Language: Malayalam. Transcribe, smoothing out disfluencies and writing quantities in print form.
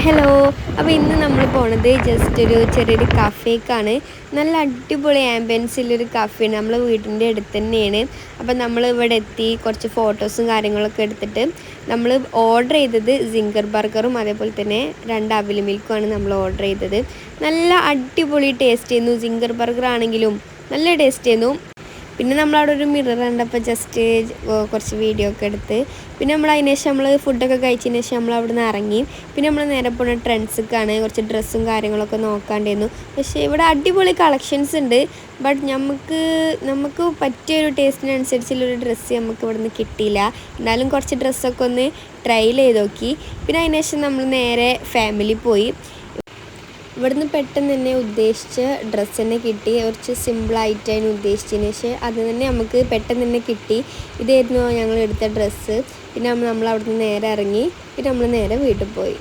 ഹലോ. അപ്പോൾ ഇന്ന് നമ്മൾ പോണത് ജസ്റ്റ് ഒരു ചെറിയൊരു കഫേക്കാണ്. നല്ല അടിപൊളി ആംബിയൻസിലൊരു കഫേയാണ്. നമ്മളെ വീടിൻ്റെ അടുത്ത് തന്നെയാണ്. അപ്പോൾ നമ്മൾ ഇവിടെ എത്തി കുറച്ച് ഫോട്ടോസും കാര്യങ്ങളൊക്കെ എടുത്തിട്ട് നമ്മൾ ഓർഡർ ചെയ്തത് സിംഗർ ബർഗറും അതേപോലെ തന്നെ 2 അവിൽ മിൽക്കുമാണ് നമ്മൾ ഓർഡർ ചെയ്തത്. നല്ല അടിപൊളി ടേസ്റ്റ് ആയിരുന്നു. സിംഗർ ബർഗർ ആണെങ്കിലും നല്ല ടേസ്റ്റ് ആയിരുന്നു. പിന്നെ നമ്മളവിടെ ഒരു മിറർ കണ്ടപ്പോൾ ജസ്റ്റ് കുറച്ച് വീഡിയോ ഒക്കെ എടുത്ത് പിന്നെ അതിന് ശേഷം നമ്മൾ ഫുഡൊക്കെ കഴിച്ചതിന് ശേഷം നമ്മൾ അവിടെ നിന്ന് ഇറങ്ങി. പിന്നെ നമ്മൾ നേരെ പോകുന്ന ട്രെൻഡ്സിക്കാണ്. കുറച്ച് ഡ്രസ്സും കാര്യങ്ങളൊക്കെ നോക്കാണ്ടായിരുന്നു. പക്ഷേ ഇവിടെ അടിപൊളി കളക്ഷൻസ് ഉണ്ട്. ബട്ട് നമുക്ക് പറ്റിയൊരു ടേസ്റ്റിനനുസരിച്ചുള്ളൊരു ഡ്രസ്സ് നമുക്ക് ഇവിടെ നിന്ന് കിട്ടിയില്ല. എന്നാലും കുറച്ച് ഡ്രസ്സൊക്കെ ഒന്ന് ട്രയൽ ചെയ്ത് നോക്കി. പിന്നെ അതിന് ശേഷം നമ്മൾ നേരെ ഫാമിലി പോയി. ഇവിടുന്ന് പെട്ടെന്ന് തന്നെ ഉദ്ദേശിച്ച ഡ്രസ്സ് തന്നെ കിട്ടി. കുറച്ച് സിമ്പിളായിട്ടാണ് ഉദ്ദേശിച്ചതിന് ശേഷം അത് തന്നെ നമുക്ക് പെട്ടെന്ന് തന്നെ കിട്ടി. ഇതായിരുന്നു ഞങ്ങൾ എടുത്ത ഡ്രസ്സ്. പിന്നെ നമ്മൾ അവിടുന്ന് നേരെ ഇറങ്ങി. പിന്നെ നമ്മൾ നേരെ വീട്ടിൽ പോയി.